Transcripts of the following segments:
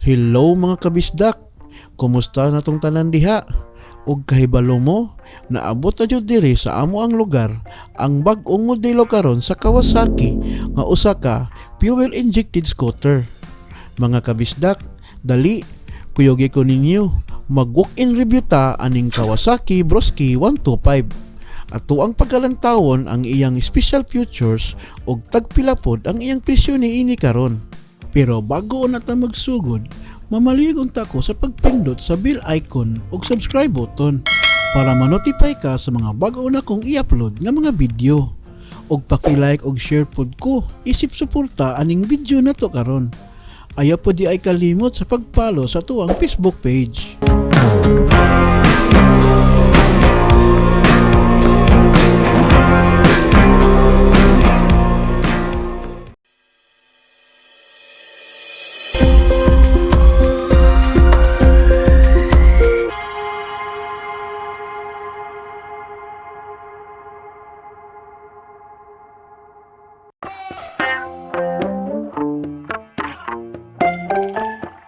Hello mga kabisdak, kumusta na tong tanan diha? Ug kahibalo mo, naabot na jud diri sa amo ang lugar ang bag-ong modelo karon sa Kawasaki nga usa ka fuel injected scooter. Mga kabisdak, dali kuyogi ko ninyo mag-walk-in review ta aning Kawasaki Broski 125. Ato ang pagkalantawon ang iyang special features ug tagpila pod ang iyang presyo niini karon. Pero bago na ta magsugod, mamaligon ta ko sa pagpindot sa bell icon ug subscribe button para ma-notify ka sa mga bago na kong i-upload nga mga video. Ug paki-like ug share pod ko isip suporta aning video na to karon. Ayaw po di ay kalimot sa pag-follow sa tuwang Facebook page.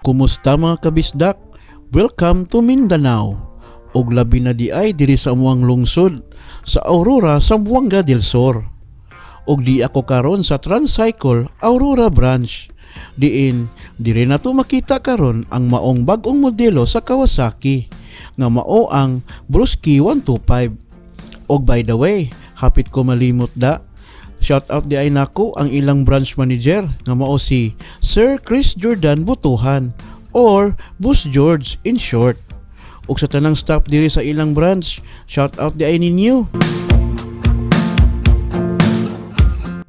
Kumusta mga kabisdak? Welcome to Mindanao. Og labi na di ay diri sa amuang lungsod sa Aurora, Zamboanga del Sur. Og di ako karon sa Transcycle Aurora branch. Diin diri na to makita karon ang maong bag-ong modelo sa Kawasaki nga mao ang Broski 125. Og by the way, hapit ko malimot da. Shout out di ay nako ang ilang branch manager nga mao si Sir Chris Jordan Butuhan or Boss George in short. Ug sa tanang staff diri sa ilang branch, shout out di ay ninyo.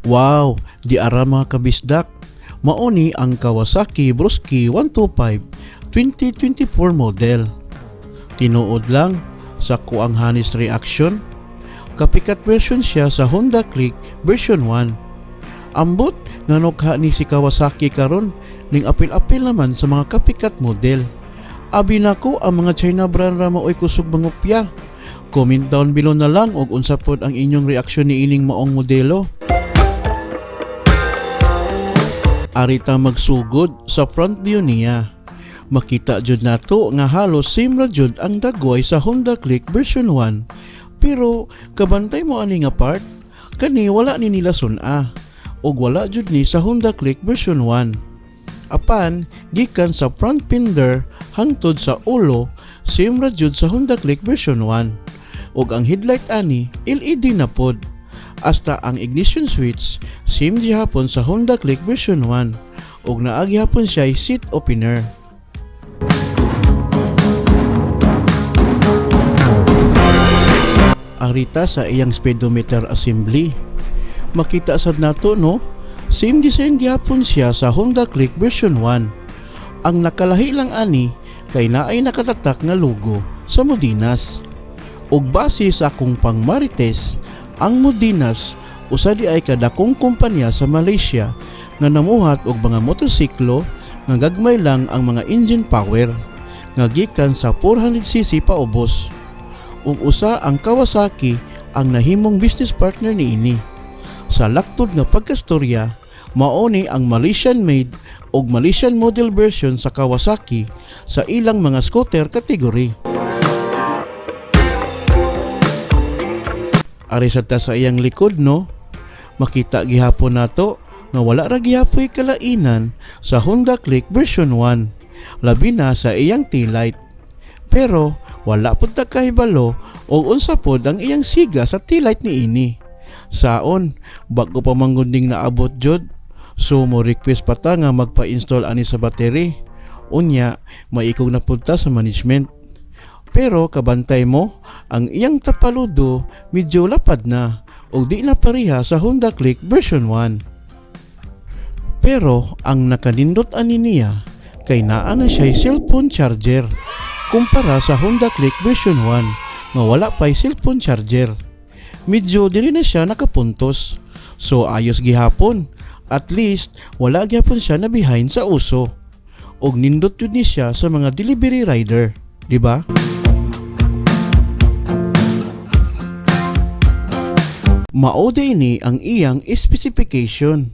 Wow, di ara mga kabisdak. Mao ni ang Kawasaki Broski 125 2024 model. Tinuod lang sa kuang hanis reaction. Kapikat version siya sa Honda Click version 1. Ambot nga nokha ni si Kawasaki karon ning apil-apil naman sa mga kapikat model. Abi nako ang mga China brand ra maoy kusog mangupya. Comment down below na lang og unsa pod ang inyong reaksyon ni ining maong modelo. Arita magsugod sa front view niya. Makita jud nato nga halos same ra jud ang dagway sa Honda Click version 1. Pero kabantay mo ani nga part, kani wala ni nila suna ug wala jud ni sa Honda Click version 1. Apan gikan sa front fender hangtod sa ulo, same ra jud sa Honda Click version 1. Ug ang headlight ani LED na pod. Hasta ang ignition switch same gihapon sa Honda Click version 1 ug naa gihapon siya seat opener. Arita sa iyang speedometer assembly. Makita sad nato no, same design gyapon siya sa Honda Click version 1. Ang nakalahi lang ani kay naay nakatatak nga logo sa Modinas. Ug base sa akong pangmarites, ang Modinas usa di ay kadakong kumpanya sa Malaysia nga namuhat og mga motorsiklo nga gagmay lang ang mga engine power nga gikan sa 400cc paubos. Ug usa ang Kawasaki ang nahimong business partner niini. Sa laktod nga pagkastorya, mao ni ang Malaysian made ug Malaysian model version sa Kawasaki sa ilang mga scooter category. Ari sa iyang likod no, makita gihapon nato nga wala ra gihapoy kalainan sa Honda Click version 1, labi na sa iyang taillight. Pero wala pod ta kahibalo o unsa pod ang iyang siga sa taillight niini. Saon, bago pa manggunding naabot jud. So mo request pa ta nga magpa-install ani sa battery. Unya, maikog na pod ta sa management. Pero kabantay mo, ang iyang tapaludo medyo lapad na o di na pareha sa Honda Click version 1. Pero ang nakanindot ani niya kay naa na siya cellphone charger kumpara sa Honda Click version 1 nga wala pa'y cellphone charger. Medyo dili na siya nakapuntos. So ayos gihapon. At least wala gihapon siya na behind sa uso. Og nindot yun ni siya sa mga delivery rider, di ba? Mao ni ang iyang specification.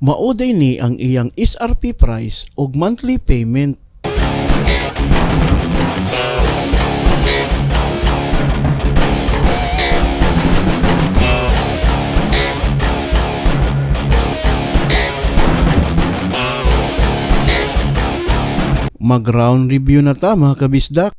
Mauday ni ang iyang SRP price ug monthly payment. Mag-round review na ta mga kabisdak.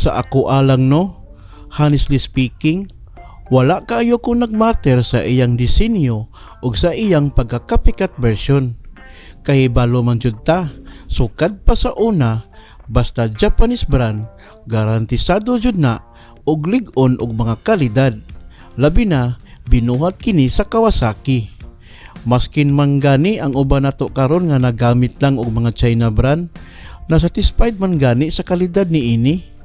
Sa ako alang no, honestly speaking, wala kaayo ko nagmatter sa iyang disenyo ug sa iyang pagka-copycat version. Kay balo man jud ta, sukad pa sa una, basta Japanese brand, garantisado jud na og lig-on og mga kalidad. Labi na binuhat kini sa Kawasaki. Maskin man gani ang uban nato karon nga nagamit lang og mga China brand, nasatisfied man gani sa kalidad ni ini.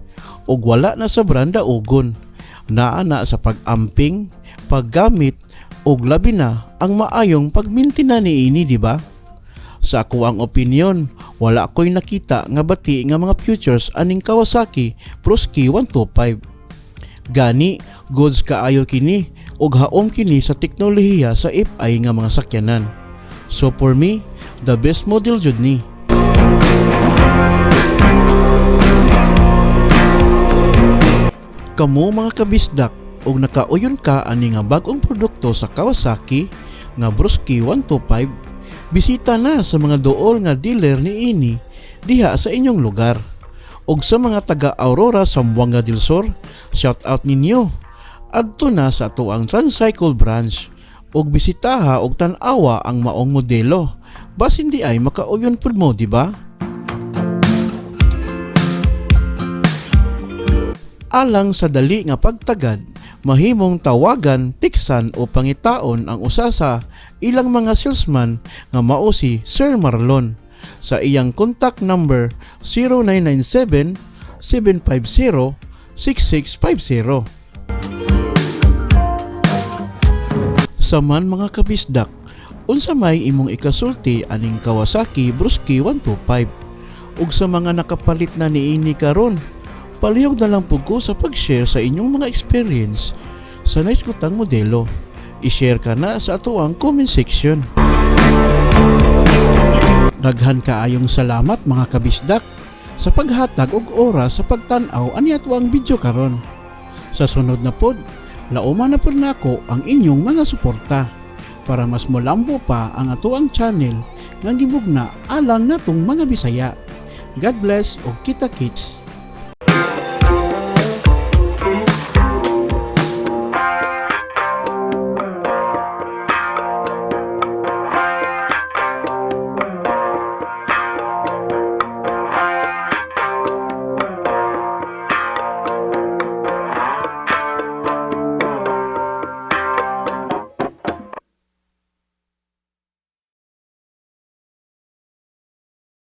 Og wala na sa branda ugon, naa na sa pag-amping, paggamit, og labi na ang maayong pagmintina ni ini, di ba? Sa ako ang opinion, wala ko'y nakita nga bati nga mga futures aning Kawasaki Brusky 125. Gani, goods kaayo kini og haom kini sa teknolohiya sa FI nga mga sakyanan. So for me, the best model jud ni. Kamo mga kabisdak og nakauyon ka ani nga bag-ong produkto sa Kawasaki nga Brusky 125, bisita na sa mga duol nga dealer ni ini diha sa inyong lugar. Og sa mga taga Aurora, Zamboanga del Sur, shout out ninyo. Adto na sa ato ang Transcycle branch og bisitaha og tan-awa ang maong modelo. Bas hindi ay makauyon pud mo, di ba? Alang sa dali nga pagtagad, mahimong tawagan, tiksan o pangitaon ang usa sa ilang mga salesman nga mao si Sir Marlon sa iyang contact number 0997-750-6650. Saman mga kabisdak, unsa may imong ikasulti aning Kawasaki Brusky 125 ug sa mga nakapalit na niini karon, palihog na lang po ko sa pag-share sa inyong mga experience sa naiskutang modelo. I-share ka na sa atuang comment section. Daghan kaayong salamat mga kabisdak sa paghatag og oras sa pagtan-aw ani atuang video karon. Sa sunod na pod, lauman na pod nako ang inyong mga suporta para mas molambo pa ang atuang channel nga gibugna alang natong mga Bisaya. God bless o kita-kits.